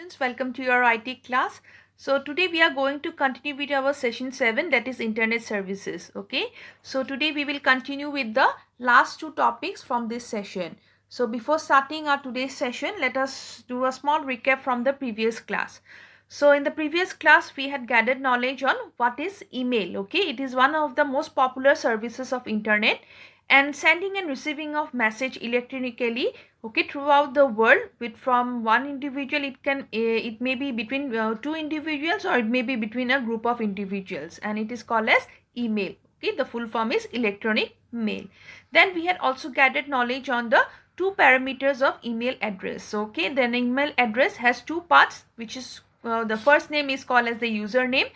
students, welcome to your IT class. So today we are going to continue with our session 7, that is internet services. Okay, so today we will continue with the last two topics from this session. So before starting our today's session, let us do a small recap from the previous class. So in the previous class we had gathered knowledge on what is email. Okay, it is one of the most popular services of internet, and sending and receiving of message electronically, okay, throughout the world with from one individual. It may be between two individuals, or it may be between a group of individuals, and it is called as email. Okay, the full form is electronic mail. Then we had also gathered knowledge on the two parameters of email address. Okay, then email address has two parts, which is the first name is called as the username,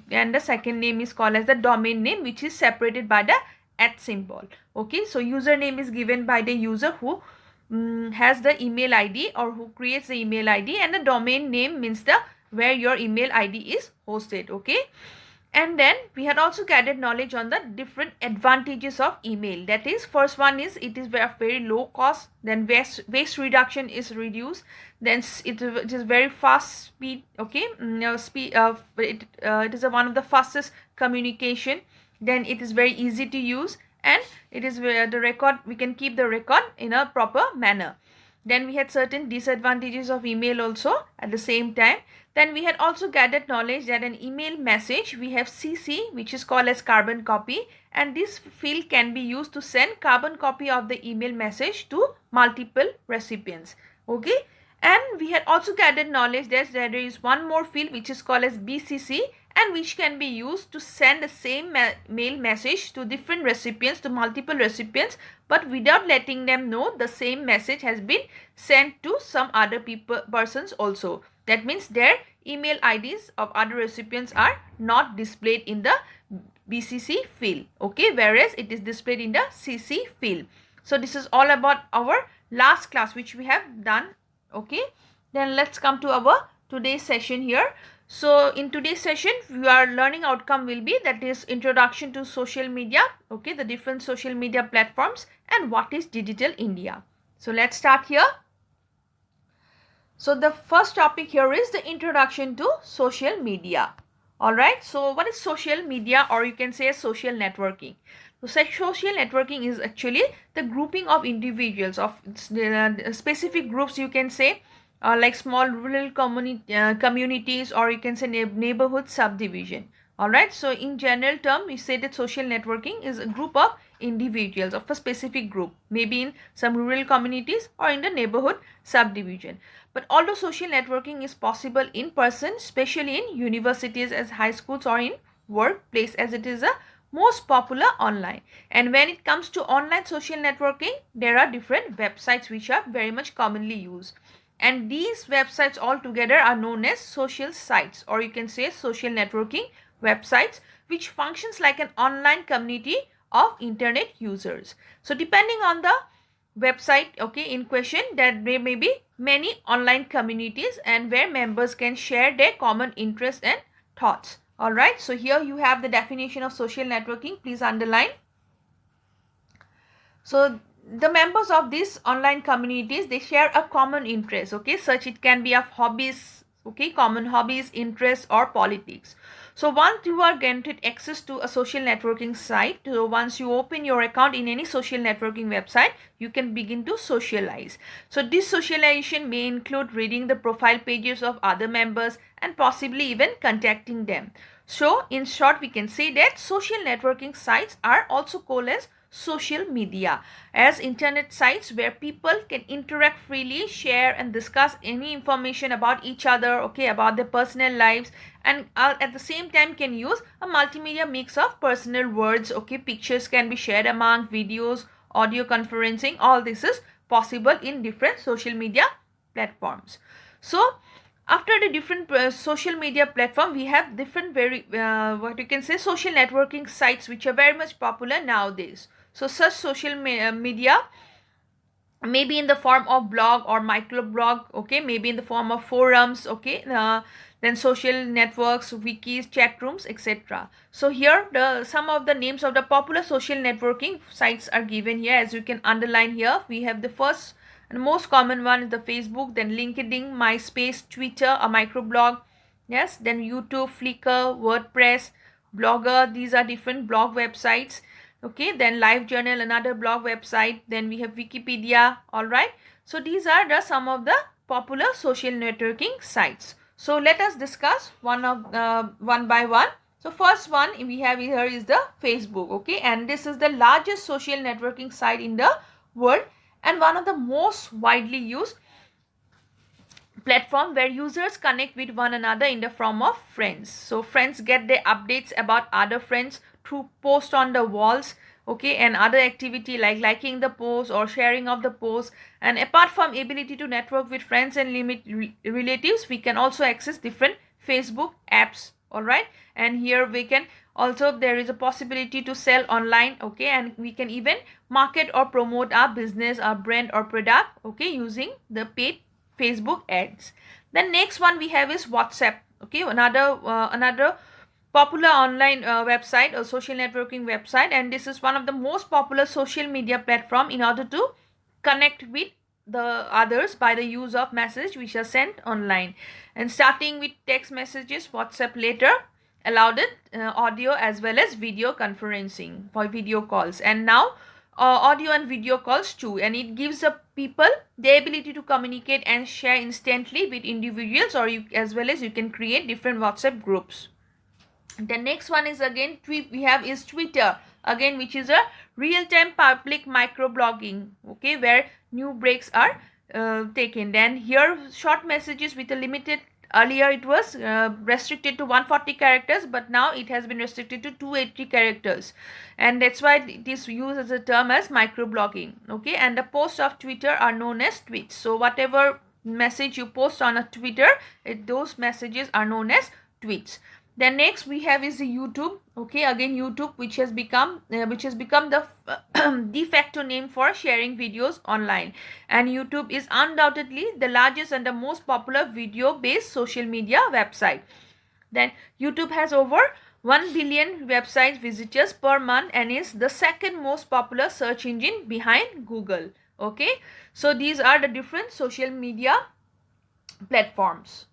and the second name is called as the domain name, which is separated by the @ symbol. Okay, so username is given by the user who has the email ID or who creates the email ID, and the domain name means the where your email ID is hosted. Okay, and then we had also gathered knowledge on the different advantages of email. That is, first one is it is very low cost, then waste reduction is reduced, then it is very fast speed. Okay, it is one of the fastest communication, then it is very easy to use, and it is where the record, we can keep the record in a proper manner. Then we had certain disadvantages of email also at the same time. Then we had also gathered knowledge that an email message, we have CC, which is called as carbon copy, and this field can be used to send carbon copy of the email message to multiple recipients. Okay, and we had also gathered knowledge that there is one more field which is called as BCC, and which can be used to send the same mail message to different recipients, to multiple recipients, but without letting them know the same message has been sent to some other persons also. That means their email IDs of other recipients are not displayed in the BCC field. Okay, whereas it is displayed in the CC field. So this is all about our last class which we have done. Okay, then let's come to our today's session here. So in today's session, your learning outcome will be, that is, introduction to social media, okay, the different social media platforms, and what is Digital India. So let's start here. So the first topic here is the introduction to social media. All right, so what is social media, or you can say social networking? So social networking is actually the grouping of individuals of specific groups, you can say, like small rural communities, or you can say neighborhood subdivision. All right, so in general term, we say that social networking is a group of individuals of a specific group, maybe in some rural communities or in the neighborhood subdivision. But although social networking is possible in person, especially in universities as high schools or in workplace, as it is a most popular online. And when it comes to online social networking, there are different websites which are very much commonly used. And these websites altogether are known as social sites, or you can say social networking websites, which functions like an online community of internet users. So depending on the website, okay, in question, there may be many online communities, and where members can share their common interests and thoughts. All right, so here you have the definition of social networking. Please underline. So the members of these online communities, they share a common interest, okay, such it can be of hobbies, okay, common hobbies, interests, or politics. So once you are granted access to a social networking site, so once you open your account in any social networking website, you can begin to socialize. So this socialization may include reading the profile pages of other members and possibly even contacting them. So in short, we can say that social networking sites are also called as social media, as internet sites where people can interact freely, share and discuss any information about each other, okay, about their personal lives, and at the same time can use a multimedia mix of personal words, okay, pictures can be shared among, videos, audio conferencing. All this is possible in different social media platforms. So after the different social media platform, we have different what you can say social networking sites which are very much popular nowadays. So such social media maybe in the form of blog or microblog, okay, maybe in the form of forums, okay, then social networks, wikis, chat rooms, etc. So here some of the names of the popular social networking sites are given here, as you can underline here. We have the first and most common one is the Facebook, then LinkedIn, MySpace, Twitter, a microblog. Yes, then YouTube, Flickr, WordPress, Blogger. These are different blog websites. Okay, then LiveJournal, another blog website. Then we have Wikipedia. All right. So these are the some of the popular social networking sites. So let us discuss one by one. So first one we have here is the Facebook. Okay, and this is the largest social networking site in the world and one of the most widely used platform where users connect with one another in the form of friends. So friends get their updates about other friends through post on the walls, okay, and other activity like liking the post or sharing of the post. And apart from ability to network with friends and relatives, we can also access different Facebook apps. All right, and here we can also there is a possibility to sell online, okay, and we can even market or promote our business, our brand or product, okay, using the paid Facebook ads. The next one we have is WhatsApp. Okay, another popular online website or social networking website, and this is one of the most popular social media platform in order to connect with the others by the use of message which are sent online. And starting with text messages, WhatsApp later allowed it audio as well as video conferencing for video calls, and now audio and video calls too, and it gives the people the ability to communicate and share instantly with individuals, or you as well as you can create different WhatsApp groups. The next one is again we have is Twitter again, which is a real-time public microblogging, okay, where new breaks are taken. Then here short messages with a limited, earlier it was restricted to 140 characters, but now it has been restricted to 280 characters, and that's why it is used as a term as microblogging, okay. And the posts of Twitter are known as tweets. So whatever message you post on a Twitter, those messages are known as tweets. Then next we have is the YouTube, okay, again YouTube, which has become the de facto name for sharing videos online, and YouTube is undoubtedly the largest and the most popular video based social media website. Then YouTube has over 1 billion website visitors per month and is the second most popular search engine behind Google, okay. So these are the different social media platforms,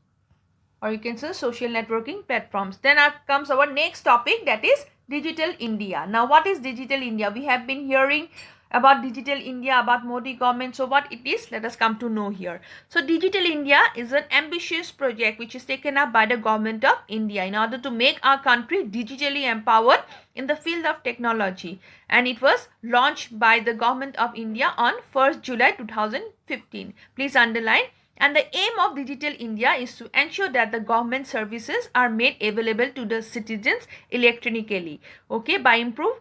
or you can say social networking platforms. Then comes our next topic, that is Digital India. Now what is Digital India? We have been hearing about Digital India, about Modi government. So what it is, let us come to know here. So Digital India is an ambitious project which is taken up by the government of India in order to make our country digitally empowered in the field of technology, and it was launched by the government of India on 1st July 2015. Please underline. And the aim of Digital India is to ensure that the government services are made available to the citizens electronically, okay, by improved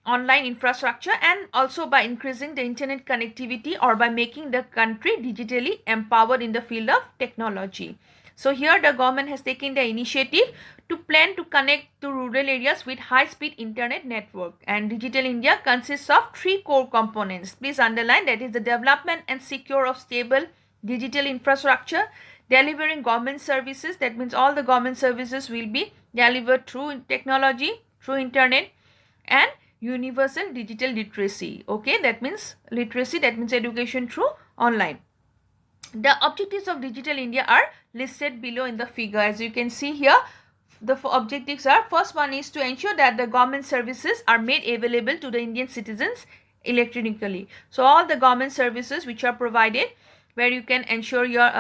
online infrastructure and also by increasing the internet connectivity, or by making the country digitally empowered in the field of technology. So here the government has taken the initiative to plan to connect to rural areas with high-speed internet network, and Digital India consists of 3 core components. Please underline, that is the development and secure of stable digital infrastructure, delivering government services, that means all the government services will be delivered through technology, through internet, and universal digital literacy, okay, that means literacy, that means education through online. The objectives of Digital India are listed below in the figure. As you can see here, the objectives are, first one is to ensure that the government services are made available to the Indian citizens electronically. So all the government services which are provided, where you can ensure your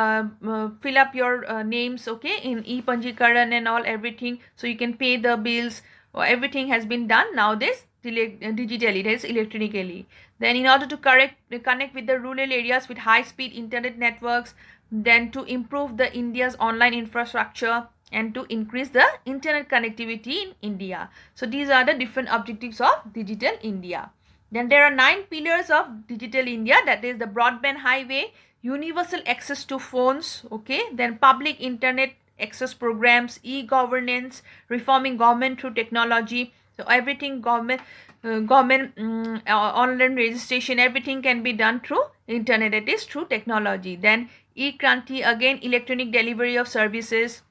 fill up your names, okay, in e-Panjikaran and all everything, so you can pay the bills, or everything has been done nowadays digitally, that is electronically. Then in order to connect with the rural areas with high speed internet networks, then to improve the India's online infrastructure and to increase the internet connectivity in India. So these are the different objectives of Digital India. Then there are 9 pillars of Digital India, that is the broadband highway, universal access to phones, okay, then public internet access programs, e-governance, reforming government through technology. So everything government online registration, everything can be done through internet, that is through technology. Then e-Kranti, again electronic delivery of services.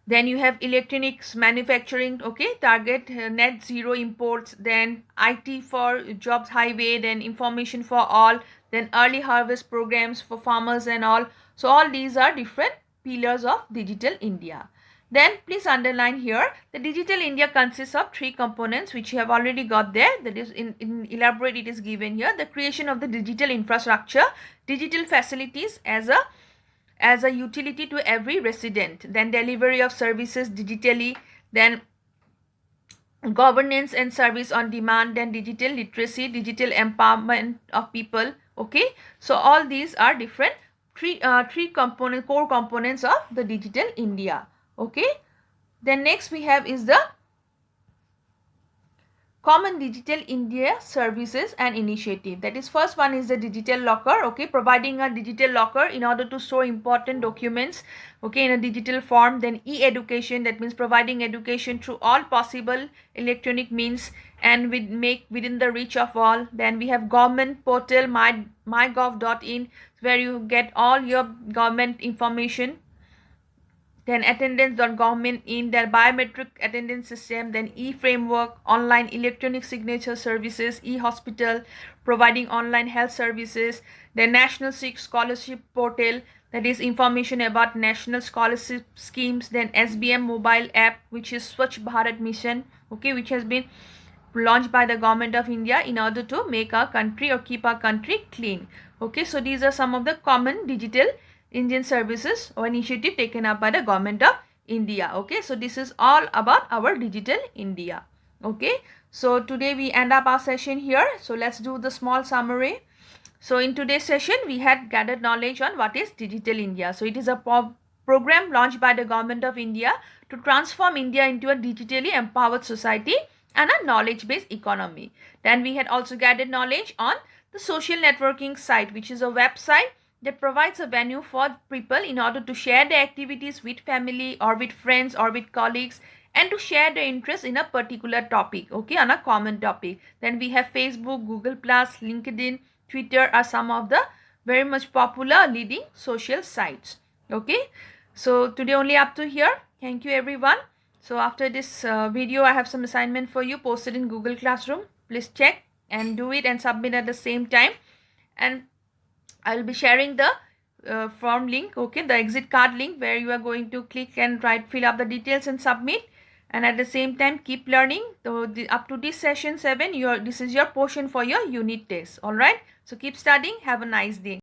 Then you have electronics manufacturing, okay, target net zero imports. Then IT for jobs highway, then information for all, then early harvest programs for farmers and all. So all these are different pillars of Digital India. Then please underline here, the Digital India consists of three components which you have already got there. That is in elaborate it is given here. The creation of the digital infrastructure, digital facilities as a utility to every resident, then delivery of services digitally, then governance and service on demand, then digital literacy, digital empowerment of people. Okay, so all these are different three core components of the Digital India. Okay, then next we have is the Common Digital India Services and Initiative. That is, first one is the digital locker. Okay, providing a digital locker in order to store important documents, okay, in a digital form. Then e-education, that means providing education through all possible electronic means and within the reach of all. Then we have government portal mygov.in, where you get all your government information. Then attendance.government in their biometric attendance system, then e-framework, online electronic signature services, e-hospital, providing online health services, the National Sikh Scholarship Portal, that is information about national scholarship schemes, then SBM mobile app, which is Swachh Bharat Mission, okay, which has been launched by the government of India in order to make our country or keep our country clean. Okay, so these are some of the common digital Indian services or initiative taken up by the government of India. Okay, so this is all about our Digital India. Okay, so today we end up our session here. So let's do the small summary. So in today's session, we had gathered knowledge on what is Digital India. So it is a program launched by the government of India to transform India into a digitally empowered society and a knowledge-based economy. Then we had also gathered knowledge on the social networking site, which is a website that provides a venue for people in order to share their activities with family or with friends or with colleagues and to share their interest in a particular topic, okay, on a common topic. Then we have Facebook, Google+, LinkedIn, Twitter are some of the very much popular leading social sites. Okay, so today only up to here. Thank you everyone. So after this video, I have some assignment for you posted in Google Classroom. Please check and do it and submit at the same time. And I will be sharing the form link, okay, the exit card link, where you are going to click and fill up the details and submit. And at the same time, keep learning. So up to this session 7, this is your portion for your unit test. All right. So keep studying. Have a nice day.